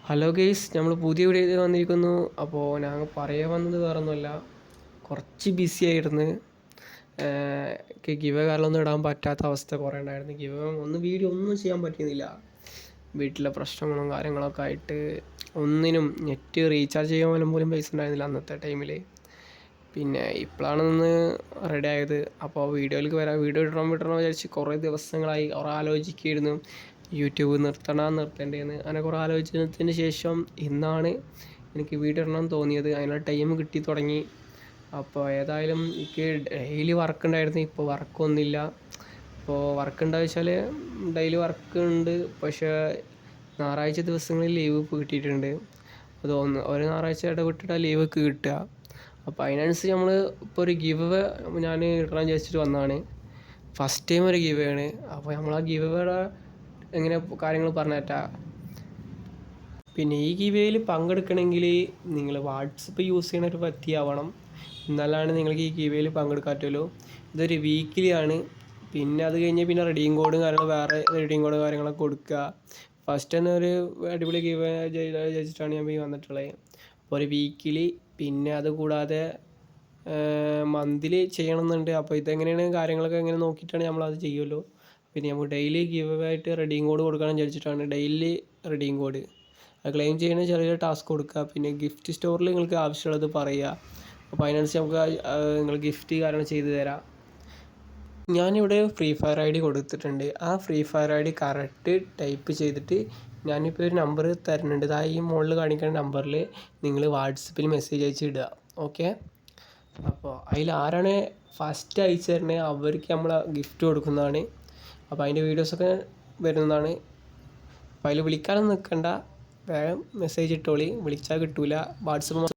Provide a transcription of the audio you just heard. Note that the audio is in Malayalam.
ഹലോ ഗെയ്സ്, നമ്മൾ പുതിയ വീഡിയോ വന്നിരിക്കുന്നു. അപ്പോൾ ഞങ്ങൾ പറയാൻ വന്നത് വേറൊന്നുമല്ല, കുറച്ച് ബിസി ആയിരുന്നു. ഗിവ് കാരണമൊന്നും ഇടാൻ പറ്റാത്ത അവസ്ഥ കുറേ ഉണ്ടായിരുന്നു. വീഡിയോ ഒന്നും ചെയ്യാൻ പറ്റുന്നില്ല. വീട്ടിലെ പ്രശ്നങ്ങളും കാര്യങ്ങളൊക്കെ ആയിട്ട് ഒന്നിനും നെറ്റ് റീചാർജ് ചെയ്യാൻ പോലും പൈസ ഉണ്ടായിരുന്നില്ല അന്നത്തെ ടൈമിൽ. പിന്നെ ഇപ്പോഴാണ് ഒന്ന് റെഡി ആയത്. അപ്പോൾ വീഡിയോയിലേക്ക് വരാം. വീഡിയോ ഇടണം വിചാരിച്ച് കുറേ ദിവസങ്ങളായി ആലോചിക്കുകയായിരുന്നു. യൂട്യൂബ് നിർത്തേണ്ടതെന്ന് അങ്ങനെ കുറേ ആലോചനത്തിന് ശേഷം ഇന്നാണ് എനിക്ക് വീഡിയോ ഇടണം തോന്നിയത്. അതിനുള്ള ടൈം കിട്ടി തുടങ്ങി. അപ്പോൾ ഏതായാലും എനിക്ക് ഡെയിലി വർക്ക് ഉണ്ടായിരുന്നു. ഇപ്പോൾ വർക്കൊന്നുമില്ല. ഇപ്പോൾ വർക്ക് ഉണ്ടാ വെച്ചാൽ ഡെയിലി വർക്ക് ഉണ്ട്, പക്ഷേ ഞായറാഴ്ച ദിവസങ്ങളിൽ ലീവ് ഇപ്പോൾ കിട്ടിയിട്ടുണ്ട്. അത് ഒരു ഞായറാഴ്ച ഇടവിട്ടിട്ടാണ് ലീവ് കിട്ടുക. അപ്പോൾ അതിനനുസരിച്ച് നമ്മൾ ഇപ്പോൾ ഒരു ഗിവ് ഞാൻ ഇടണം വിചാരിച്ചിട്ട് വന്നതാണ്. ഫസ്റ്റ് ടൈം ഒരു ഗിവ് ആണ്. അപ്പോൾ നമ്മൾ ആ ഗിവയുടെ എങ്ങനെ കാര്യങ്ങൾ പറഞ്ഞുതരാം. പിന്നെ ഈ ഗിവേയിൽ പങ്കെടുക്കണമെങ്കിൽ നിങ്ങൾ വാട്സപ്പ് യൂസ് ചെയ്യുന്ന ഒരു വ്യക്തിയാവണം. എന്നാലാണ് നിങ്ങൾക്ക് ഈ ഗിവേയിൽ പങ്കെടുക്കാൻ പറ്റുള്ളൂ. ഇതൊരു വീക്കിലി ആണ്. പിന്നെ അത് കഴിഞ്ഞ് പിന്നെ റെഡീം കോഡും വേറെ റെഡീം കോഡ് കാര്യങ്ങളൊക്കെ കൊടുക്കുക. ഫസ്റ്റ് തന്നെ ഒരു അടിപൊളി ഗിവ് വെച്ചിട്ടാണ് ഞാൻ വന്നിട്ടുള്ളത്. അപ്പോൾ ഒരു വീക്കിലി, പിന്നെ അത് കൂടാതെ മന്ത്ലി ചെയ്യണമെന്നുണ്ട്. അപ്പോൾ ഇതെങ്ങനെയാണ് കാര്യങ്ങളൊക്കെ എങ്ങനെ നോക്കിയിട്ടാണ് നമ്മളത് ചെയ്യുമല്ലോ. പിന്നെ നമുക്ക് ഡെയിലി ഗിവ് ആയിട്ട് റെഡീം കോഡ് കൊടുക്കണം വിചാരിച്ചിട്ടാണ്. ഡെയിലി റെഡീം കോഡ് അത് ക്ലെയിം ചെയ്യുന്ന ചെറിയ ടാസ്ക് കൊടുക്കുക. പിന്നെ ഗിഫ്റ്റ് സ്റ്റോറിൽ നിങ്ങൾക്ക് ആവശ്യമുള്ളത് പറയുക. അപ്പോൾ അതിനനുസരിച്ച് നമുക്ക് നിങ്ങൾ ഗിഫ്റ്റ് കാരണം ചെയ്തു തരാം. ഞാനിവിടെ ഫ്രീ ഫയർ ID കൊടുത്തിട്ടുണ്ട്. ആ free fire ID correct type ചെയ്തിട്ട് ഞാനിപ്പോൾ ഒരു നമ്പർ തരുന്നുണ്ട്. ഈ മുകളിൽ കാണിക്കുന്ന നമ്പറിൽ നിങ്ങൾ വാട്സപ്പിൽ മെസ്സേജ് അയച്ച് ഇടുക. ഓക്കെ. അപ്പോൾ അതിൽ ആരാണ് ഫസ്റ്റ് അയച്ചു തരണേ അവർക്ക് നമ്മൾ ഗിഫ്റ്റ് കൊടുക്കുന്നതാണ്. അപ്പോൾ അതിൻ്റെ വീഡിയോസൊക്കെ വരുന്നതാണ്. അപ്പോൾ അതിൽ വിളിക്കാനൊന്നും നിൽക്കണ്ട, വേഗം മെസ്സേജ് ഇട്ടോളി. വിളിച്ചാൽ കിട്ടില്ല. വാട്സപ്പ്